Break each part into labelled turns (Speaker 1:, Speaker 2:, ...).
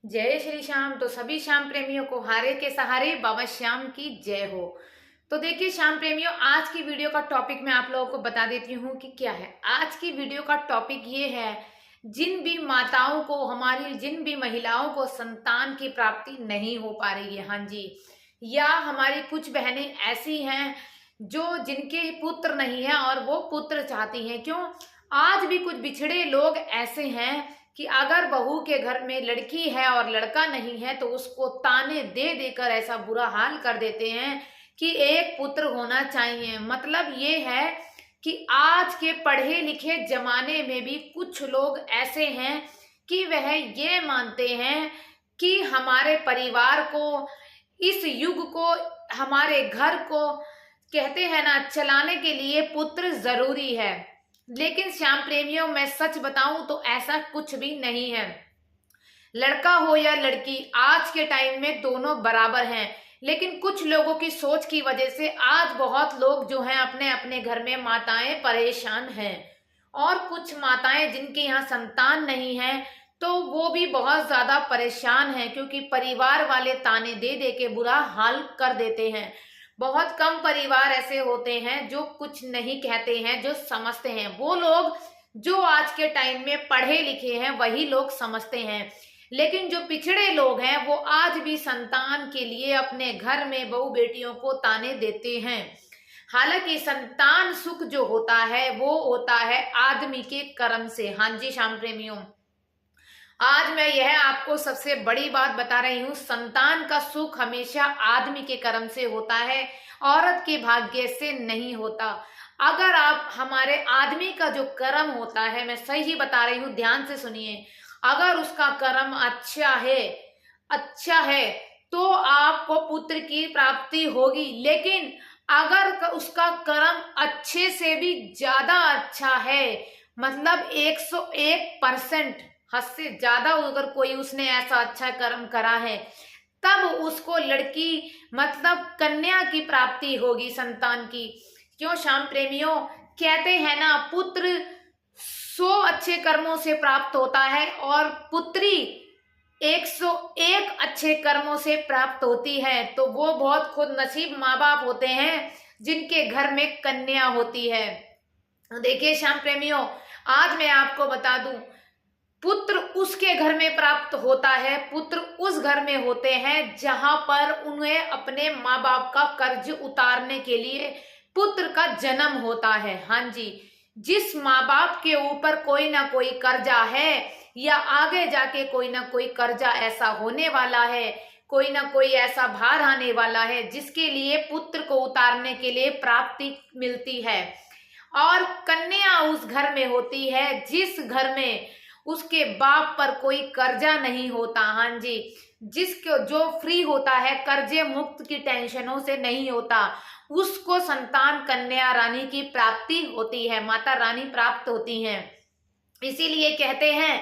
Speaker 1: जय श्री श्याम। तो सभी श्याम प्रेमियों को हारे के सहारे बाबा श्याम की जय हो। तो देखिए श्याम प्रेमियों, आज की वीडियो का टॉपिक मैं आप लोगों को बता देती हूँ कि क्या है। आज की वीडियो का टॉपिक ये है, जिन भी माताओं को, हमारी जिन भी महिलाओं को संतान की प्राप्ति नहीं हो पा रही है, हाँ जी, या हमारी कुछ बहनें ऐसी हैं जो जिनके पुत्र नहीं है और वो पुत्र चाहती हैं। क्यों? आज भी कुछ बिछड़े लोग ऐसे हैं कि अगर बहू के घर में लड़की है और लड़का नहीं है तो उसको ताने दे देकर ऐसा बुरा हाल कर देते हैं कि एक पुत्र होना चाहिए। मतलब ये है कि आज के पढ़े लिखे जमाने में भी कुछ लोग ऐसे हैं कि वह ये मानते हैं कि हमारे परिवार को, इस युग को, हमारे घर को, कहते हैं ना, चलाने के लिए पुत्र जरूरी है। लेकिन श्याम प्रेमियों, मैं सच बताऊं तो ऐसा कुछ भी नहीं है। लड़का हो या लड़की, आज के टाइम में दोनों बराबर हैं। लेकिन कुछ लोगों की सोच की वजह से आज बहुत लोग जो हैं अपने अपने घर में माताएं परेशान हैं। और कुछ माताएं जिनके यहाँ संतान नहीं है तो वो भी बहुत ज्यादा परेशान हैं, क्योंकि परिवार वाले ताने दे दे के बुरा हाल कर देते हैं। बहुत कम परिवार ऐसे होते हैं जो कुछ नहीं कहते हैं, जो समझते हैं। वो लोग जो आज के टाइम में पढ़े लिखे हैं वही लोग समझते हैं। लेकिन जो पिछड़े लोग हैं वो आज भी संतान के लिए अपने घर में बहू बेटियों को ताने देते हैं। हालांकि संतान सुख जो होता है वो होता है आदमी के कर्म से। हाँ जी श्याम प्रेमियों, आज मैं यह आपको सबसे बड़ी बात बता रही हूँ, संतान का सुख हमेशा आदमी के कर्म से होता है, औरत के भाग्य से नहीं होता। अगर आप, हमारे आदमी का जो कर्म होता है, मैं सही बता रही हूँ, ध्यान से सुनिए, अगर उसका कर्म अच्छा है तो आपको पुत्र की प्राप्ति होगी। लेकिन अगर उसका कर्म अच्छे से भी ज्यादा अच्छा है, मतलब 101%, हद से ज्यादा अगर कोई उसने ऐसा अच्छा कर्म करा है, तब उसको लड़की, मतलब कन्या की प्राप्ति होगी, संतान की। क्यों श्याम प्रेमियों? कहते हैं ना, पुत्र 100 अच्छे कर्मों से प्राप्त होता है और पुत्री 101 अच्छे कर्मों से प्राप्त होती है। तो वो बहुत खुद नसीब माँ बाप होते हैं जिनके घर में कन्या होती है। देखिए श्याम प्रेमियों, आज मैं आपको बता दूं, पुत्र उसके घर में प्राप्त होता है, पुत्र उस घर में होते हैं जहां पर उन्हें अपने माँ बाप का कर्ज उतारने के लिए पुत्र का जन्म होता है। हाँ जी, जिस माँ बाप के ऊपर कोई ना कोई कर्जा है या आगे जाके कोई ना कोई कर्जा ऐसा होने वाला है, कोई ना कोई ऐसा भार आने वाला है जिसके लिए पुत्र को उतारने के लिए प्राप्ति मिलती है। और कन्या उस घर में होती है जिस घर में उसके बाप पर कोई कर्जा नहीं होता। हाँ जी, जिसको, जो फ्री होता है, कर्जे मुक्त की टेंशनों से नहीं होता, उसको संतान कन्या रानी की प्राप्ति होती है, माता रानी प्राप्त होती हैं। इसीलिए कहते हैं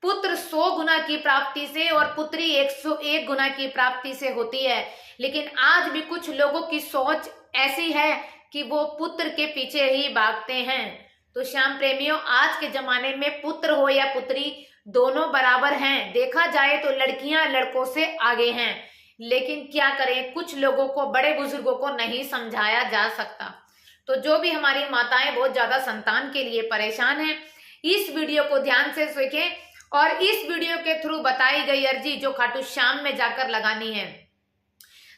Speaker 1: पुत्र 100 गुना की प्राप्ति से और पुत्री 101 गुना की प्राप्ति से होती है। लेकिन आज भी कुछ लोगों की सोच ऐसी है कि वो पुत्र के पीछे ही भागते हैं। तो श्याम प्रेमियों, आज के जमाने में पुत्र हो या पुत्री, दोनों बराबर हैं। देखा जाए तो लड़कियां लड़कों से आगे हैं। लेकिन क्या करें, कुछ लोगों को, बड़े बुजुर्गों को नहीं समझाया जा सकता। तो जो भी हमारी माताएं बहुत ज्यादा संतान के लिए परेशान हैं, इस वीडियो को ध्यान से देखें और इस वीडियो के थ्रू बताई गई अर्जी जो खाटू श्याम में जाकर लगानी है,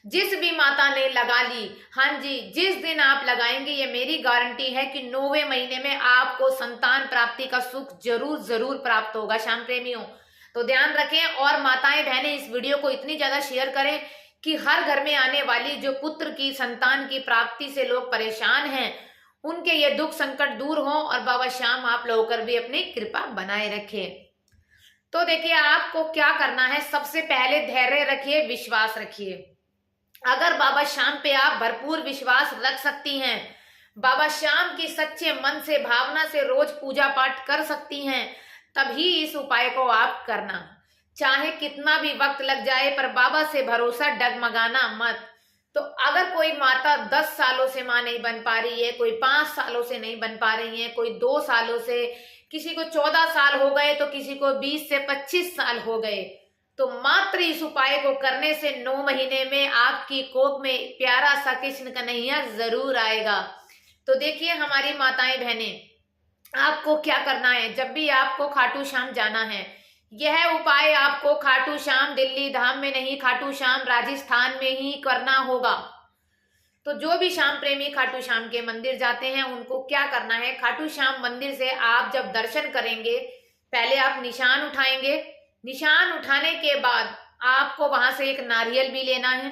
Speaker 1: जिस भी माता ने लगा ली, हाँ जी, जिस दिन आप लगाएंगे, ये मेरी गारंटी है कि 9वें महीने में आपको संतान प्राप्ति का सुख जरूर जरूर प्राप्त होगा। श्याम प्रेमियों, तो ध्यान रखें और माताएं बहनें इस वीडियो को इतनी ज्यादा शेयर करें कि हर घर में आने वाली जो पुत्र की, संतान की प्राप्ति से लोग परेशान हैं, उनके ये दुख संकट दूर हो और बाबा श्याम आप लोगों पर भी अपनी कृपा बनाए रखे। तो देखिए, आपको क्या करना है, सबसे पहले धैर्य रखिए, विश्वास रखिए। अगर बाबा श्याम पे आप भरपूर विश्वास रख सकती हैं, बाबा श्याम की सच्चे मन से, भावना से रोज पूजा पाठ कर सकती हैं, तभी इस उपाय को आप करना। चाहे कितना भी वक्त लग जाए, पर बाबा से भरोसा डगमगाना मत। तो अगर कोई माता 10 सालों से मां नहीं बन पा रही है, कोई 5 सालों से नहीं बन पा रही है, कोई 2 सालों से, किसी को 14 साल हो गए तो किसी को 20 से 25 साल हो गए, तो मात्र इस उपाय को करने से 9 महीने में आपकी कोख में प्यारा सा कृष्ण कन्हैया जरूर आएगा। तो देखिए हमारी माताएं बहनें, आपको क्या करना है, जब भी आपको खाटू श्याम जाना है, यह उपाय आपको खाटू श्याम दिल्ली धाम में नहीं, खाटू श्याम राजस्थान में ही करना होगा। तो जो भी श्याम प्रेमी खाटू श्याम के मंदिर जाते हैं उनको क्या करना है, खाटू श्याम मंदिर से आप जब दर्शन करेंगे, पहले आप निशान उठाएंगे। निशान उठाने के बाद आपको वहां से एक नारियल भी लेना है,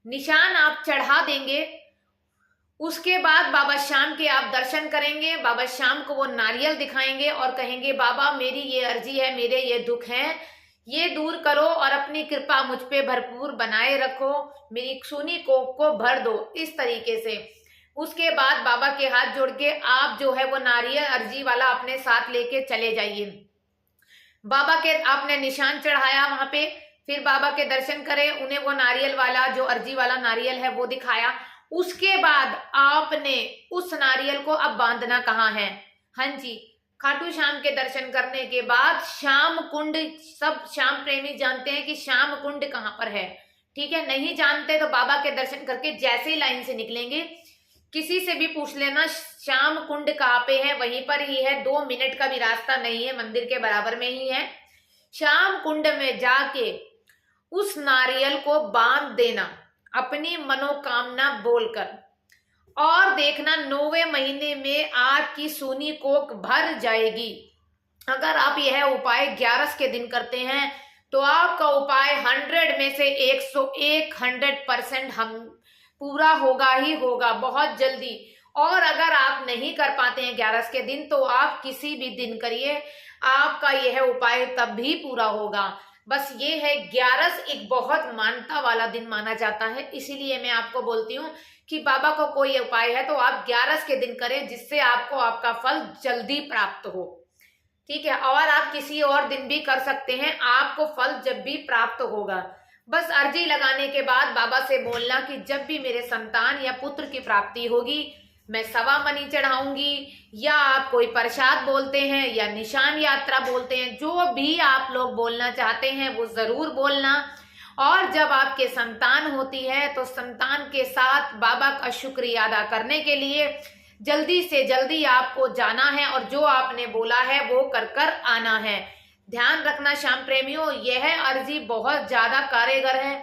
Speaker 1: निशान आप चढ़ा देंगे। उसके बाद बाबा श्याम के आप दर्शन करेंगे, बाबा श्याम को वो नारियल दिखाएंगे और कहेंगे बाबा मेरी ये अर्जी है, मेरे ये दुख हैं, ये दूर करो और अपनी कृपा मुझ पे भरपूर बनाए रखो, मेरी सूनी कोख को भर दो, इस तरीके से। उसके बाद बाबा के हाथ जोड़ के आप जो है वो नारियल अर्जी वाला अपने साथ लेके चले जाइए। बाबा के आपने निशान चढ़ाया वहां पे, फिर बाबा के दर्शन करें, उन्हें वो नारियल वाला जो अर्जी वाला नारियल है वो दिखाया। उसके बाद आपने उस नारियल को अब बांधना कहाँ है, हाँ जी, खाटू श्याम के दर्शन करने के बाद श्याम कुंड, सब श्याम प्रेमी जानते हैं कि श्याम कुंड कहाँ पर है, ठीक है। नहीं जानते तो बाबा के दर्शन करके जैसे ही लाइन से निकलेंगे किसी से भी पूछ लेना श्याम कुंड कहाँ पे है, वहीं पर ही है, 2 मिनट का भी रास्ता नहीं है, मंदिर के बराबर में ही है। श्याम कुंड में जाके उस नारियल को बांध देना अपनी मनोकामना बोलकर, और देखना 9वें महीने में आपकी सूनी कोख भर जाएगी। अगर आप यह उपाय 11 के दिन करते हैं तो आपका उपाय 100 में से 101% हम पूरा होगा ही होगा बहुत जल्दी। और अगर आप नहीं कर पाते हैं 11 के दिन तो आप किसी भी दिन करिए, आपका यह उपाय तब भी पूरा होगा। बस ये है 11 एक बहुत मान्यता वाला दिन माना जाता है, इसीलिए मैं आपको बोलती हूँ कि बाबा को कोई उपाय है तो आप 11 के दिन करें, जिससे आपको आपका फल जल्दी प्राप्त हो, ठीक है। और आप किसी और दिन भी कर सकते हैं, आपको फल जब भी प्राप्त होगा। बस अर्जी लगाने के बाद बाबा से बोलना कि जब भी मेरे संतान या पुत्र की प्राप्ति होगी मैं 1.25 मनी चढ़ाऊंगी, या आप कोई प्रसाद बोलते हैं या निशान यात्रा बोलते हैं, जो भी आप लोग बोलना चाहते हैं वो जरूर बोलना। और जब आपके संतान होती है तो संतान के साथ बाबा का शुक्रिया अदा करने के लिए जल्दी से जल्दी आपको जाना है और जो आपने बोला है वो कर कर आना है। ध्यान रखना श्याम प्रेमियों, यह अर्जी बहुत ज्यादा कारगर है।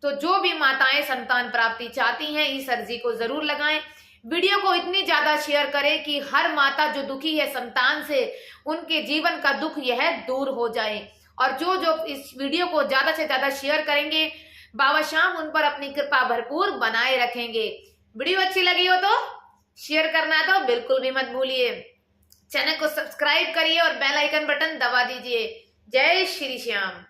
Speaker 1: तो जो भी माताएं संतान प्राप्ति चाहती हैं इस अर्जी को जरूर लगाएं। वीडियो को इतनी ज्यादा शेयर करें कि हर माता जो दुखी है संतान से, उनके जीवन का दुख यह दूर हो जाए। और जो जो इस वीडियो को ज्यादा से ज्यादा शेयर करेंगे बाबा श्याम उन पर अपनी कृपा भरपूर बनाए रखेंगे। वीडियो अच्छी लगी हो तो शेयर करना तो बिल्कुल भी मत भूलिए। चैनल को सब्सक्राइब करिए और बेल आइकन बटन दबा दीजिए। जय श्री श्याम।